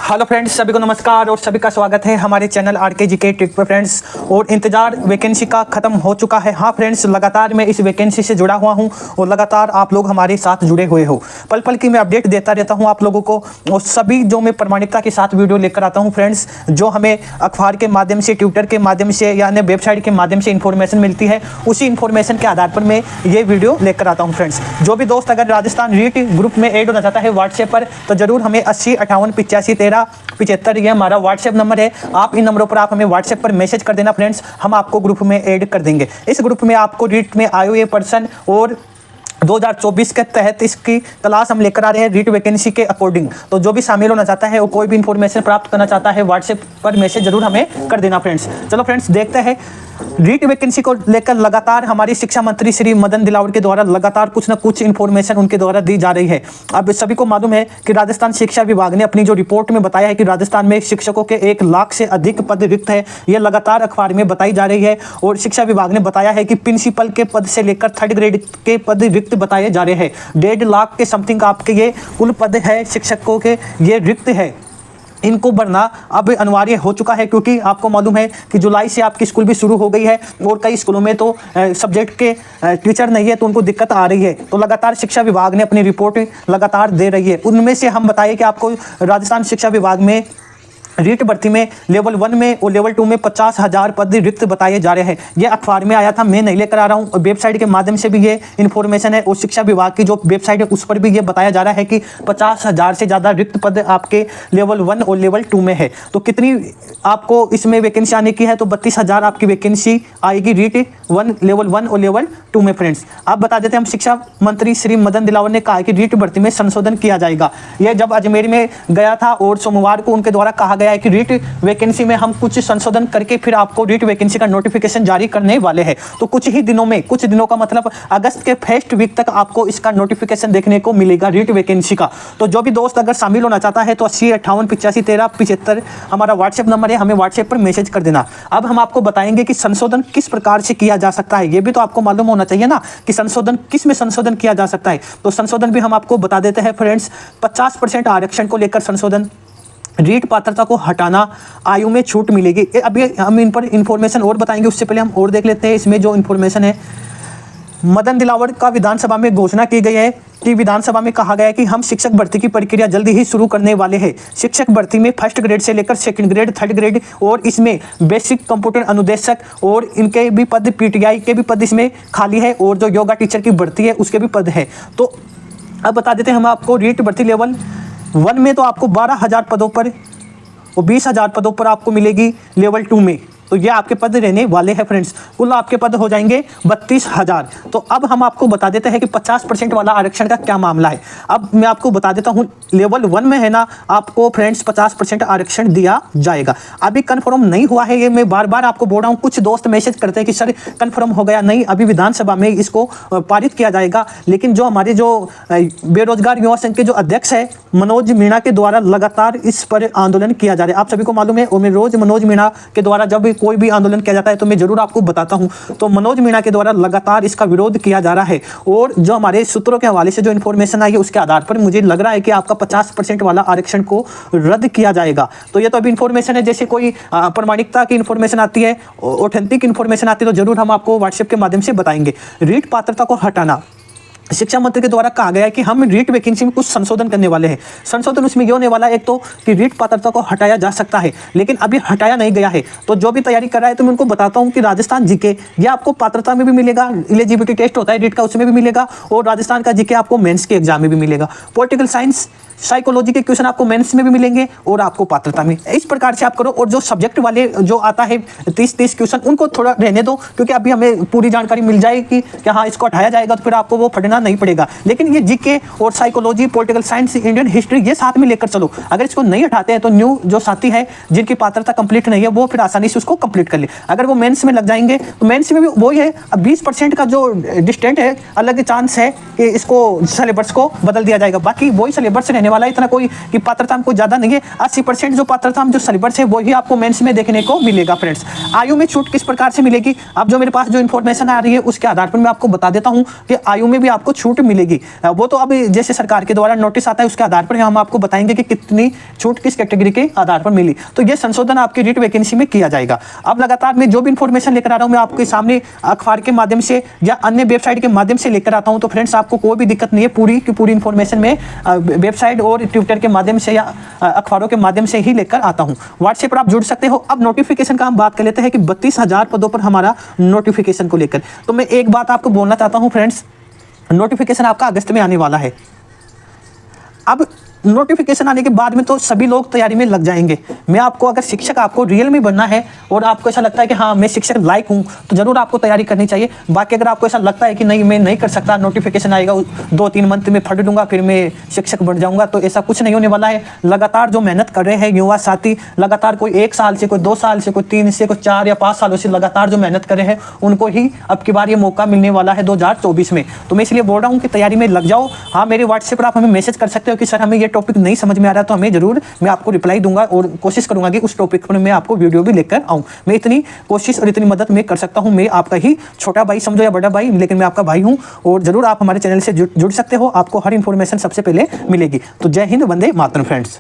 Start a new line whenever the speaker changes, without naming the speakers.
Hello friends, सभी को नमस्कार और सभी का स्वागत है हमारे चैनल आरके जीके ट्रिक पर फ्रेंड्स। और इंतजार वैकेंसी का खत्म हो चुका है। हाँ फ्रेंड्स, लगातार मैं इस वैकेंसी से जुड़ा हुआ हूँ और लगातार आप लोग हमारे साथ जुड़े हुए हो। पल पल की मैं अपडेट देता रहता हूँ आप लोगों को, और सभी जो मैं प्रमाणिकता के साथ वीडियो लेकर आता हूँ फ्रेंड्स, जो हमें अखबार के माध्यम से, ट्विटर के माध्यम से या अन्य वेबसाइट के माध्यम से इन्फॉर्मेशन मिलती है, उसी इन्फॉर्मेशन के आधार पर मैं ये वीडियो लेकर आता हूँ फ्रेंड्स। जो भी दोस्त अगर राजस्थान रीट ग्रुप में ऐड होना चाहता है व्हाट्सएप पर, तो जरूर हमें 80 58 85 13 75 ये हमारा व्हाट्सएप नंबर है। आप इन नंबरों पर आप हमें व्हाट्सएप पर मैसेज कर देना फ्रेंड्स, हम आपको ग्रुप में ऐड कर देंगे। इस ग्रुप में आपको रीट में आए हुए पर्सन और 2024 के तहत इसकी क्लास हम लेकर आ रहे हैं रीट वैकेंसी के अकॉर्डिंग। तो जो भी शामिल होना चाहता है और कोई भी इंफॉर्मेशन प्राप्त करना चाहता है, व्हाट्सएप पर मैसेज जरूर हमें कर देना फ्रेंड्स। चलो फ्रेंड्स, देखते हैं रीट वैकेंसी को लेकर लगातार हमारी शिक्षा मंत्री श्री मदन दिलावर के द्वारा लगातार कुछ न कुछ इन्फॉर्मेशन उनके द्वारा दी जा रही है। अब सभी को मालूम है कि राजस्थान शिक्षा विभाग ने अपनी जो रिपोर्ट में बताया है कि राजस्थान में शिक्षकों के 1 लाख से अधिक पद रिक्त है। ये लगातार अखबार में बताई जा रही है। और शिक्षा विभाग ने बताया है कि प्रिंसिपल के पद से लेकर 3rd ग्रेड के पद रिक्त बताए जा रहे हैं। 1.5 लाख के समथिंग आपके ये कुल पद है शिक्षकों के, ये रिक्त है। इनको भरना अब अनिवार्य हो चुका है, क्योंकि आपको मालूम है कि जुलाई से आपकी स्कूल भी शुरू हो गई है और कई स्कूलों में तो सब्जेक्ट के टीचर नहीं है, तो उनको दिक्कत आ रही है। तो लगातार शिक्षा विभाग ने अपनी रिपोर्ट लगातार दे रही है। उनमें से हम बताइए कि आपको राजस्थान शिक्षा विभाग में रीट भर्ती में लेवल 1 में और लेवल 2 में 50,000 पद रिक्त बताए जा रहे हैं। ये अखबार में आया था, मैं नहीं लेकर आ रहा हूँ। वेबसाइट के माध्यम से भी ये इन्फॉर्मेशन है और शिक्षा विभाग की जो वेबसाइट है उस पर भी ये बताया जा रहा है कि 50,000 से ज़्यादा रिक्त पद आपके लेवल 1 और लेवल 2 में है। तो कितनी आपको इसमें वैकेंसी आने की है, तो 32,000 आपकी वैकेंसी आएगी रीट 1 लेवल 1 और लेवल 2 में फ्रेंड्स। आप बता देते हैं, हम शिक्षा मंत्री श्री मदन दिलावर ने कहा कि रीट भर्ती में संशोधन किया जाएगा। यह जब अजमेर में गया था और सोमवार को उनके द्वारा कहा गया है कि रीट वैकेंसी में हम कुछ संशोधन करके फिर आपको रीट वैकेंसी का नोटिफिकेशन जारी करने वाले हैं। तो कुछ ही दिनों में, कुछ दिनों का मतलब अगस्त के फर्स्ट वीक तक आपको इसका नोटिफिकेशन देखने को मिलेगा रीट वैकेंसी का। तो जो भी दोस्त अगर शामिल होना चाहता है, तो 80 58 85 13 75 हमारा व्हाट्सएप नंबर है, हमें व्हाट्सएप पर मैसेज कर देना। अब हम आपको बताएंगे कि संशोधन किस प्रकार से किया जा सकता है। ये भी तो आपको मालूम होना चाहिए ना कि संशोधन किस में संशोधन किया जा सकता है। तो संशोधन भी हम आपको बता देते हैं फ्रेंड्स। 50% आरक्षण को लेकर संशोधन, रीट पात्रता को हटाना, आयु में छूट मिलेगी। अभी हम इन पर इंफॉर्मेशन और बताएंगे, उससे पहले हम और देख लेते हैं इसमें जो इंफॉर्मेशन है। मदन दिलावर का विधानसभा में घोषणा की गई है कि विधानसभा में कहा गया है कि हम शिक्षक भर्ती की प्रक्रिया जल्दी ही शुरू करने वाले हैं। शिक्षक भर्ती में 1st ग्रेड से लेकर 2nd ग्रेड 3rd ग्रेड और इसमें बेसिक कंप्यूटर अनुदेशक और इनके भी पद, PTI के भी पद इसमें खाली है, और जो योगा टीचर की भर्ती है उसके भी पद है। तो अब बता देते हैं हम आपको, रीट भर्ती लेवल 1 में तो आपको 12,000 पदों पर और 20,000 पदों पर आपको मिलेगी लेवल 2 में। तो ये आपके पद रहने वाले हैं फ्रेंड्स। कुल आपके पद हो जाएंगे 32,000। तो अब हम आपको बता देते हैं कि 50% वाला आरक्षण का क्या मामला है। अब मैं आपको बता देता हूँ, लेवल 1 में है ना, आपको फ्रेंड्स 50% आरक्षण दिया जाएगा। अभी कन्फर्म नहीं हुआ है, ये मैं बार बार आपको बोल रहा हूँ। कुछ दोस्त मैसेज करते हैं कि सर कन्फर्म हो गया, नहीं, अभी विधानसभा में इसको पारित किया जाएगा। लेकिन जो हमारे जो बेरोजगार युवा संघ के जो अध्यक्ष है मनोज मीणा के द्वारा लगातार इस पर आंदोलन किया जा रहा है। आप सभी को मालूम है, और मैं रोज मनोज मीणा के द्वारा जब कोई भी आंदोलन किया जाता है तो मैं जरूर आपको बताता हूं। तो मनोज मीणा के द्वारा लगातार इसका विरोध किया जा रहा है, और जो हमारे सूत्रों के हवाले से जो इन्फॉर्मेशन आई है उसके आधार पर मुझे लग रहा है कि आपका 50% वाला आरक्षण को रद्द किया जाएगा। तो ये तो अभी इन्फॉर्मेशन है, जैसे कोई प्रामाणिकता की इन्फॉर्मेशन आती है, ऑथेंटिक इन्फॉर्मेशन आती है, तो जरूर हम आपको व्हाट्सएप के माध्यम से बताएंगे। रीट पात्रता को हटाना, शिक्षा मंत्री के द्वारा कहा गया है कि हम रीट वैकेंसी में कुछ संशोधन करने वाले हैं। संशोधन उसमें ये होने वाला है, एक तो कि रीट पात्रता को हटाया जा सकता है, लेकिन अभी हटाया नहीं गया है। तो जो भी तैयारी कर रहा है, तो मैं उनको बताता हूँ कि राजस्थान जीके ये आपको पात्रता में भी मिलेगा, एलिजिबिलिटी टेस्ट होता है रीट का, उसमें भी मिलेगा, और राजस्थान का जीके आपको मेंस के एग्जाम में भी मिलेगा। पॉलिटिकल साइंस, साइकोलॉजी के क्वेश्चन आपको मेंस में भी मिलेंगे और आपको पात्रता में। इस प्रकार से आप करो। और जो सब्जेक्ट वाले जो आता है 30 क्वेश्चन, उनको थोड़ा रहने दो, क्योंकि अभी हमें पूरी जानकारी मिल जाएगी कि हाँ इसको हटाया जाएगा, तो फिर आपको वो पढ़ना नहीं पड़ेगा। लेकिन ये जीके और psychology, political science, Indian history, ये साथ में लेकर चलो। अगर इसको नहीं हटाते हैं तो न्यू जो साथी है जिनकी पात्रता कंप्लीट नहीं है, वो फिर आसानी से उसको कंप्लीट कर ले। अगर वो मेंस में लग जाएंगे तो मेंस में भी वही है, अब 20% का जो डिस्टेंट है, अलग चांस है कि इसको सिलेबस को बदल दिया जाएगा। बाकी वही सिलेबस रहने वाला है, इतना कोई कि पात्रता में कोई ज्यादा नहीं है। 80% जो पात्रता में जो सिलेबस है वही आपको मेंस में देखने को मिलेगा फ्रेंड्स। आयु में छूट किस प्रकार से मिलेगी, अब जो मेरे पास जो इन्फॉर्मेशन आ रही है उसके आधार पर मैं आपको बता देता हूं कि आयु में भी आपको आपको छूट मिलेगी। वो तो अब जैसे सरकार के द्वारा नोटिस आता है उसके आधार पर हम आपको बताएंगे कि कितनी छूट किस कैटेगरी के आधार पर मिली। तो ये संशोधन आपकी रीट वैकेंसी में किया जाएगा। अब लगातार मैं जो भी इंफॉर्मेशन लेकर आ रहा हूँ मैं आपके सामने अखबार के माध्यम से या अन्य वेबसाइट के माध्यम से लेकर आता हूँ। तो फ्रेंड्स आपको कोई भी दिक्कत नहीं है, पूरी की पूरी इंफॉर्मेशन में वेबसाइट और ट्विटर के माध्यम से या अखबारों के माध्यम से ही लेकर आता हूँ। व्हाट्सएप पर आप जुड़ सकते हो। अब नोटिफिकेशन का हम बात कर लेते हैं कि 32,000 पदों पर हमारा नोटिफिकेशन को लेकर। तो मैं एक बात आपको बोलना चाहता हूँ फ्रेंड्स, नोटिफिकेशन आपका अगस्त में आने वाला है। अब नोटिफिकेशन आने के बाद में तो सभी लोग तैयारी में लग जाएंगे। मैं आपको, अगर शिक्षक आपको रियल में बनना है और आपको ऐसा लगता है कि हाँ मैं शिक्षक लायक हूँ, तो ज़रूर आपको तैयारी करनी चाहिए। बाकी अगर आपको ऐसा लगता है कि नहीं मैं नहीं कर सकता, नोटिफिकेशन आएगा 2-3 मंथ में फट दूंगा फिर मैं शिक्षक बन जाऊँगा, तो ऐसा कुछ नहीं होने वाला है। लगातार जो मेहनत कर रहे हैं युवा साथी, लगातार कोई 1 साल से, कोई 2 साल से, कोई 3 से, कोई 4 या 5 सालों से लगातार जो मेहनत कर रहे हैं, उनको ही अब की बार ये मौका मिलने वाला है 2024 में। तो मैं इसलिए बोल रहा हूँ कि तैयारी में लग जाओ। हाँ, मेरे व्हाट्सएप पर आप हमें मैसेज कर सकते हो कि सर हमें ये टॉपिक नहीं समझ में आ रहा, तो हमें जरूर, मैं आपको रिप्लाई दूंगा और कोशिश करूंगा कि उस टॉपिक पर मैं आपको वीडियो भी लेकर आऊं। मैं इतनी कोशिश और इतनी मदद मैं कर सकता हूं। मैं आपका ही छोटा भाई समझो या बड़ा भाई, लेकिन मैं आपका भाई हूं। और जरूर आप हमारे चैनल से जुड़ सकते हो, आपको हर इंफॉर्मेशन सबसे पहले मिलेगी। तो जय हिंद, वंदे मातरम फ्रेंड्स।